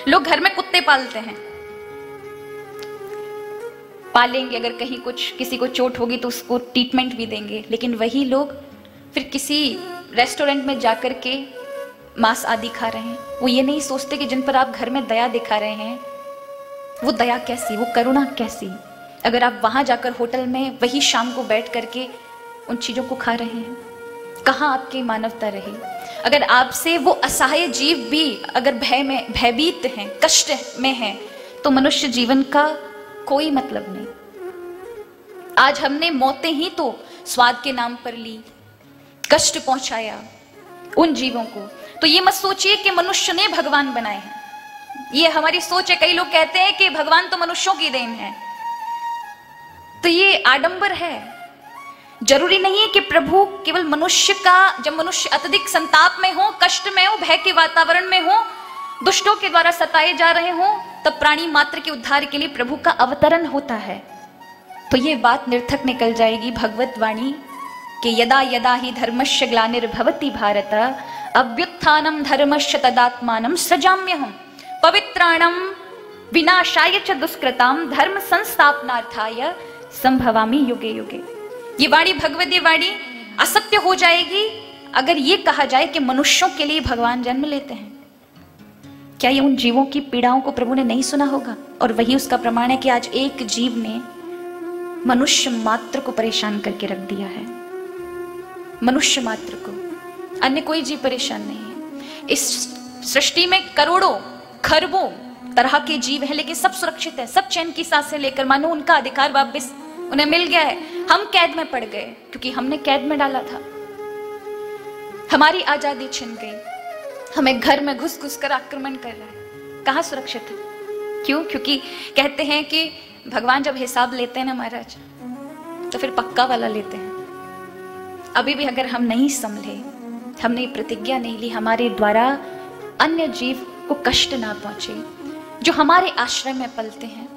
लोग घर में कुत्ते पालते हैं, पालेंगे, अगर कहीं कुछ किसी को चोट होगी तो उसको ट्रीटमेंट भी देंगे, लेकिन वही लोग फिर किसी रेस्टोरेंट में जाकर के मांस आदि खा रहे हैं। वो ये नहीं सोचते कि जिन पर आप घर में दया दिखा रहे हैं वो दया कैसी, वो करुणा कैसी, अगर आप वहां जाकर होटल में वही शाम को बैठ करके उन चीजों को खा रहे हैं, कहाँ आपकी मानवता रही? अगर आपसे वो असहाय जीव भी अगर भयभीत हैं, कष्ट में हैं, तो मनुष्य जीवन का कोई मतलब नहीं। आज हमने मौतें ही तो स्वाद के नाम पर ली, कष्ट पहुंचाया उन जीवों को। तो ये मत सोचिए कि मनुष्य ने भगवान बनाए हैं, ये हमारी सोच है। कई लोग कहते हैं कि भगवान तो मनुष्यों की देन है, तो ये आडंबर है। जरूरी नहीं है कि प्रभु केवल मनुष्य का, जब मनुष्य अत्यधिक संताप में हो, कष्ट में हो, भय के वातावरण में हो, दुष्टों के द्वारा सताए जा रहे हो, तब प्राणी मात्र के उद्धार के लिए प्रभु का अवतरण होता है। तो ये बात निर्थक निकल जाएगी भगवत वाणी कि यदा यदा ही धर्मस्य ग्लानिर्भवति भारत अभ्युत्थानम धर्मस्य तदात्मानं सृजाम्यहम् पवित्राणं विनाशाय च दुष्कृताम धर्म संस्थापनार्थाय संभवामि युगे युगे। ये वाणी भगवदीय वाणी असत्य हो जाएगी अगर ये कहा जाए कि मनुष्यों के लिए भगवान जन्म लेते हैं। क्या ये उन जीवों की पीड़ाओं को प्रभु ने नहीं सुना होगा? और वही उसका प्रमाण है कि आज एक जीव ने मनुष्य मात्र को परेशान करके रख दिया है, मनुष्य मात्र को, अन्य कोई जीव परेशान नहीं है। इस सृष्टि में करोड़ों खरबों तरह के जीव हैं, लेकिन सब सुरक्षित है, सब चैन की सांसें लेकर, मानो उनका अधिकार वापस उन्हें मिल गया है। हम कैद में पड़ गए क्योंकि हमने कैद में डाला था, हमारी आजादी छिन गई, हमें घर में घुस घुस कर आक्रमण कर रहा है। कहाँ सुरक्षित है? क्यों? क्योंकि कहते हैं कि भगवान जब हिसाब लेते हैं ना महाराज, तो फिर पक्का वाला लेते हैं। अभी भी अगर हम नहीं संभले, हमने प्रतिज्ञा नहीं ली, हमारे द्वारा अन्य जीव को कष्ट ना पहुंचे, जो हमारे आश्रय में पलते हैं,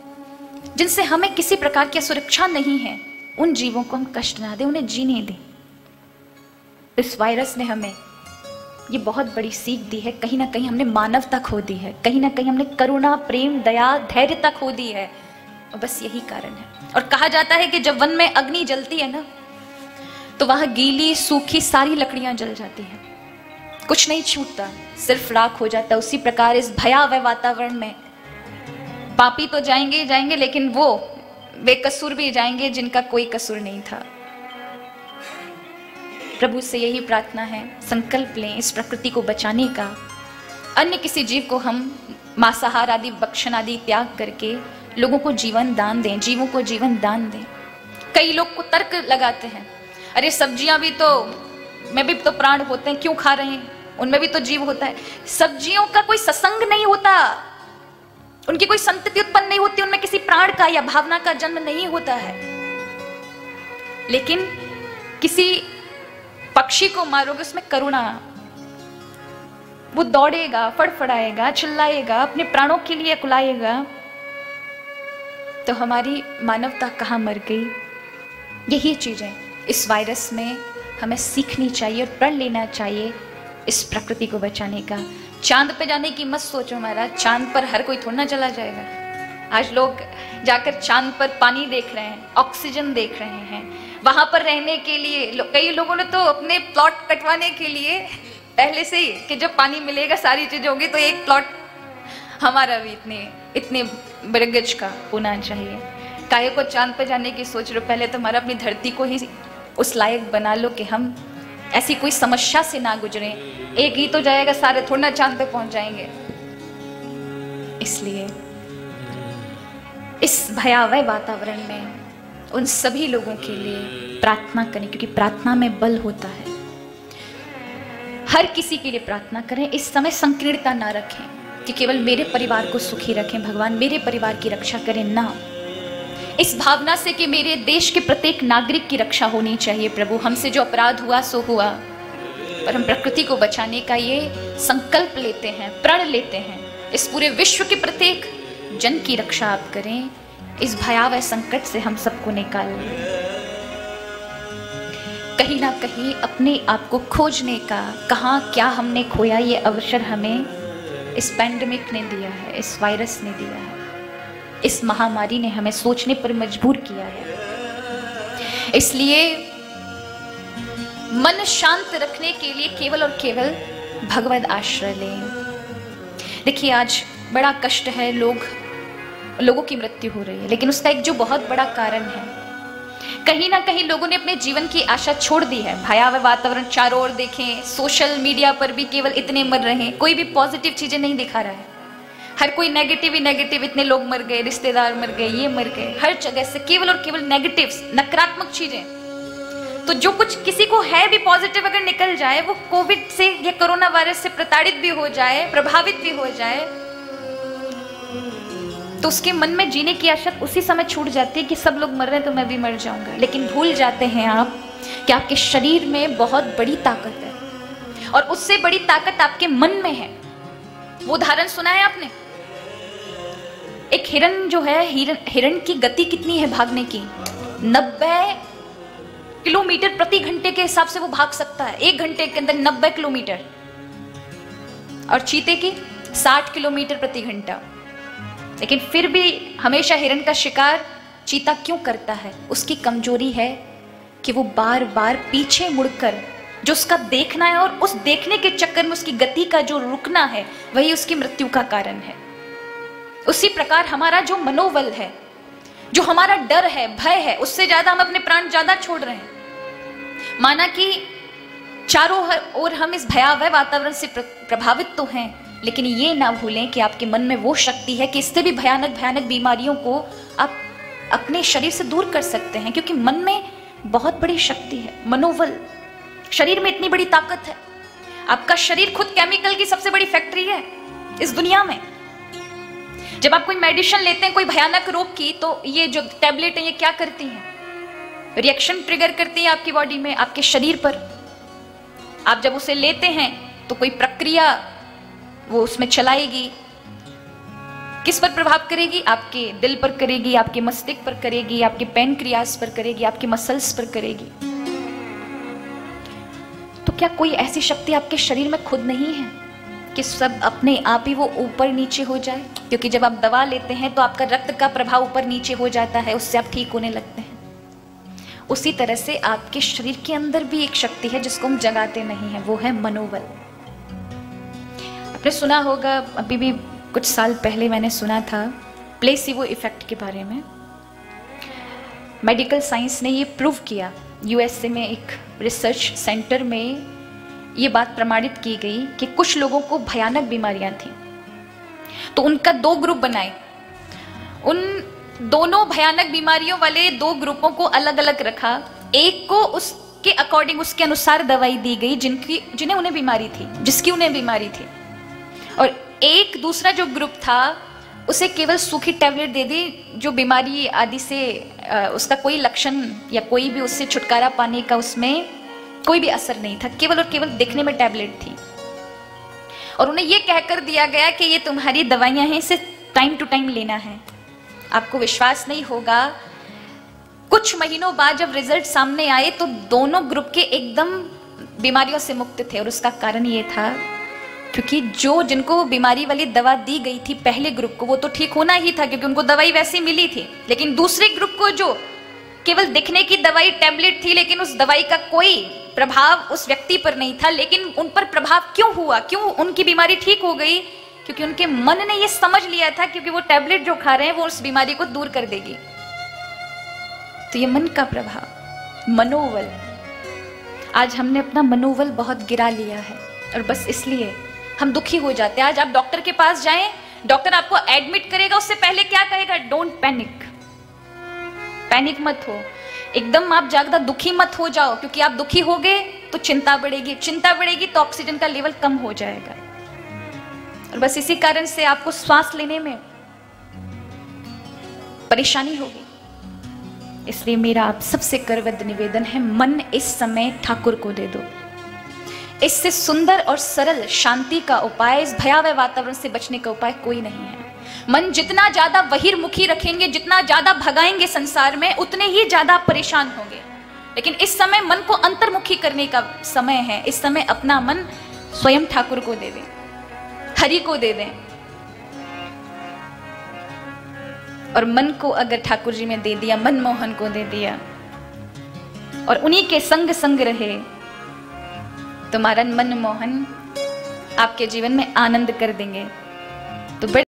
जिनसे हमें किसी प्रकार की सुरक्षा नहीं है, उन जीवों को हम कष्ट ना दें, उन्हें जीने दें। इस वायरस ने हमें ये बहुत बड़ी सीख दी है। कहीं ना कहीं हमने मानवता खो दी है, कहीं ना कहीं हमने करुणा, प्रेम, दया, धैर्यता खो दी है, और बस यही कारण है। और कहा जाता है कि जब वन में अग्नि जलती है ना, तो वहां गीली सूखी सारी लकड़ियां जल जाती हैं, कुछ नहीं छूटता, सिर्फ राख हो जाता है। उसी प्रकार इस भयावह वातावरण में पापी तो जाएंगे ही जाएंगे, लेकिन वो बेकसूर भी जाएंगे जिनका कोई कसूर नहीं था। प्रभु से यही प्रार्थना है, संकल्प लें इस प्रकृति को बचाने का। अन्य किसी जीव को हम मांसाहार आदि, भक्षण आदि त्याग करके लोगों को जीवन दान दें, जीवों को जीवन दान दें। कई लोग को तर्क लगाते हैं, अरे सब्जियां भी तो, में भी तो प्राण होते हैं, क्यों खा रहे हैं? उनमें भी तो जीव होता है। सब्जियों का कोई सत्संग नहीं होता, उनकी कोई संतति उत्पन्न नहीं होती, उनमें किसी प्राण का या भावना का जन्म नहीं होता है। लेकिन किसी पक्षी को मारोगे, उसमें करुणा, वो दौड़ेगा, फड़फड़ाएगा, चिल्लाएगा, अपने प्राणों के लिए कुलाएगा। तो हमारी मानवता कहाँ मर गई? यही चीजें इस वायरस में हमें सीखनी चाहिए और प्रण लेना चाहिए इस प्रकृति को बचाने का। चांद पे जाने की मत सोचो महाराज, चांद पर हर कोई थोड़ा ना चला जाएगा। आज लोग जाकर चांद पर पानी देख रहे हैं, ऑक्सीजन देख रहे हैं, वहां पर रहने के लिए कई लोगों ने तो अपने प्लॉट कटवाने के लिए पहले से ही कि जब पानी मिलेगा सारी चीजें होंगी, तो एक प्लॉट हमारा भी इतने बरगज का होना चाहिए। काहे को चांद पर जाने की सोच रहे हो? पहले तो हमारा अपनी धरती को ही उस लायक बना लो कि हम ऐसी कोई समस्या से ना गुजरे। एक ही तो जाएगा, सारे थोड़ा ना चांद पे पहुंच जाएंगे। इसलिए इस भयावह वातावरण में उन सभी लोगों के लिए प्रार्थना करें, क्योंकि प्रार्थना में बल होता है। हर किसी के लिए प्रार्थना करें। इस समय संकीर्णता ना रखें कि केवल मेरे परिवार को सुखी रखें, भगवान मेरे परिवार की रक्षा करें, ना। इस भावना से कि मेरे देश के प्रत्येक नागरिक की रक्षा होनी चाहिए। प्रभु हमसे जो अपराध हुआ सो हुआ, पर हम प्रकृति को बचाने का ये संकल्प लेते हैं, प्रण लेते हैं। इस पूरे विश्व के प्रत्येक जन की रक्षा आप करें, इस भयावह संकट से हम सबको निकाल। कहीं ना कहीं अपने आप को खोजने का, कहाँ क्या हमने खोया, ये अवसर हमें इस पैंडेमिक ने दिया है, इस वायरस ने दिया है, इस महामारी ने हमें सोचने पर मजबूर किया है। इसलिए मन शांत रखने के लिए केवल और केवल भगवद आश्रय लें। देखिए आज बड़ा कष्ट है, लोगों की मृत्यु हो रही है, लेकिन उसका एक जो बहुत बड़ा कारण है, कहीं ना कहीं लोगों ने अपने जीवन की आशा छोड़ दी है। भयावह वातावरण चारों ओर देखें, सोशल मीडिया पर भी केवल इतने मर रहे हैं, कोई भी पॉजिटिव चीजें नहीं दिखा रहा है, हर कोई नेगेटिव ही नेगेटिव, इतने लोग मर गए, रिश्तेदार मर गए, ये मर गए, हर जगह से केवल और केवल नेगेटिव, नकारात्मक चीजें। तो जो कुछ किसी को है भी पॉजिटिव अगर निकल जाए, वो कोविड से या कोरोना वायरस से प्रताड़ित भी हो जाए, प्रभावित भी हो जाए, तो उसके मन में जीने की आशा उसी समय छूट जाती है कि सब लोग मर रहे हैं तो मैं भी मर जाऊंगा। लेकिन भूल जाते हैं आप कि आपके शरीर में बहुत बड़ी ताकत है और उससे बड़ी ताकत आपके मन में है। वो उदाहरण सुना है आपने, एक हिरण जो है, हिरण की गति कितनी है भागने की? 90 किलोमीटर प्रति घंटे के हिसाब से वो भाग सकता है, 1 घंटे के अंदर 90 किलोमीटर। और चीते की 60 किलोमीटर प्रति घंटा। लेकिन फिर भी हमेशा हिरण का शिकार चीता क्यों करता है? उसकी कमजोरी है कि वो बार बार पीछे मुड़कर जो उसका देखना है, और उस देखने के चक्कर में उसकी गति का जो रुकना है, वही उसकी मृत्यु का कारण है। उसी प्रकार हमारा जो मनोबल है, जो हमारा डर है, भय है, उससे ज्यादा हम अपने प्राण ज्यादा छोड़ रहे हैं। माना कि चारों ओर हम इस भयावह वातावरण से प्रभावित तो हैं, लेकिन ये ना भूलें कि आपके मन में वो शक्ति है कि इससे भी भयानक भयानक बीमारियों को आप अपने शरीर से दूर कर सकते हैं, क्योंकि मन में बहुत बड़ी शक्ति है। मनोबल, शरीर में इतनी बड़ी ताकत है। आपका शरीर खुद केमिकल की सबसे बड़ी फैक्ट्री है इस दुनिया में। जब आप कोई मेडिसिन लेते हैं कोई भयानक रोग की, तो ये जो टैबलेट है ये क्या करती हैं? रिएक्शन ट्रिगर करती है आपकी बॉडी में, आपके शरीर पर। आप जब उसे लेते हैं तो कोई प्रक्रिया वो उसमें चलाएगी। किस पर प्रभाव करेगी? आपके दिल पर करेगी, आपके मस्तिष्क पर करेगी, आपके पैनक्रियास पर करेगी, आपके मसल्स पर करेगी। तो क्या कोई ऐसी शक्ति आपके शरीर में खुद नहीं है कि सब अपने आप ही वो ऊपर नीचे हो जाए? क्योंकि जब आप दवा लेते हैं तो आपका रक्त का प्रभाव ऊपर नीचे हो जाता है, उससे आप ठीक होने लगते हैं। उसी तरह से आपके शरीर के अंदर भी एक शक्ति है जिसको हम जगाते नहीं हैं, वो है मनोबल। आपने सुना होगा, अभी भी कुछ साल पहले मैंने सुना था प्लेसिबो इफेक्ट के बारे में। मेडिकल साइंस ने ये प्रूव किया, यूएसए में एक रिसर्च सेंटर में ये बात प्रमाणित की गई कि कुछ लोगों को भयानक बीमारियां थी, तो उनका 2 ग्रुप बनाए। उन दोनों भयानक बीमारियों वाले 2 ग्रुपों को अलग अलग रखा। एक को उसके अकॉर्डिंग, उसके अनुसार दवाई दी गई जिन्हें उन्हें बीमारी थी, जिसकी उन्हें बीमारी थी। और एक दूसरा जो ग्रुप था उसे केवल सूखी टैबलेट दे दी, जो बीमारी आदि से उसका कोई लक्षण या कोई भी उससे छुटकारा पाने का उसमें कोई भी असर नहीं था, केवल और केवल देखने में टैबलेट थी। और उन्हें यह कहकर दिया गया कि ये तुम्हारी दवाइयां हैं, इसे टाइम टू टाइम लेना है। आपको विश्वास नहीं होगा, कुछ महीनों बाद जब रिजल्ट सामने आए तो दोनों ग्रुप के एकदम बीमारियों से मुक्त थे। और उसका कारण ये था क्योंकि जिनको बीमारी वाली दवा दी गई थी पहले ग्रुप को, वो तो ठीक होना ही था क्योंकि उनको दवाई वैसी मिली थी। लेकिन दूसरे ग्रुप को जो केवल दिखने की दवाई टैबलेट थी, लेकिन उस दवाई का कोई प्रभाव उस व्यक्ति पर नहीं था, लेकिन उन पर प्रभाव क्यों हुआ, क्यों उनकी बीमारी ठीक हो गई? क्योंकि उनके मन ने ये समझ लिया था क्योंकि वो टैबलेट जो खा रहे हैं वो उस बीमारी को दूर कर देगी। तो ये मन का प्रभाव, मनोबल। आज हमने अपना मनोबल बहुत गिरा लिया है और बस इसलिए हम दुखी हो जाते हैं। आज आप डॉक्टर के पास जाएं, डॉक्टर आपको एडमिट करेगा, उससे पहले क्या कहेगा? डोंट पैनिक, पैनिक मत हो, एकदम आप ज्यादा दुखी मत हो जाओ, क्योंकि आप दुखी हो गए तो चिंता बढ़ेगी, चिंता बढ़ेगी तो ऑक्सीजन का लेवल कम हो जाएगा। और बस इसी कारण से आपको श्वास लेने में परेशानी होगी। इसलिए मेरा आप सबसे करवद निवेदन है, मन इस समय ठाकुर को दे दो। इससे सुंदर और सरल शांति का उपाय, इस भयावह वातावरण से बचने का उपाय कोई नहीं है। मन जितना ज्यादा बहिर्मुखी रखेंगे, जितना ज्यादा भगाएंगे संसार में, उतने ही ज्यादा परेशान होंगे। लेकिन इस समय मन को अंतर्मुखी करने का समय है। इस समय अपना मन स्वयं ठाकुर को दे दें। हरि को दे दें, और मन को अगर ठाकुर जी में दे दिया, मनमोहन को दे दिया और उन्हीं के संग संग रहे, तुम्हारा मनमोहन आपके जीवन में आनंद कर देंगे। तो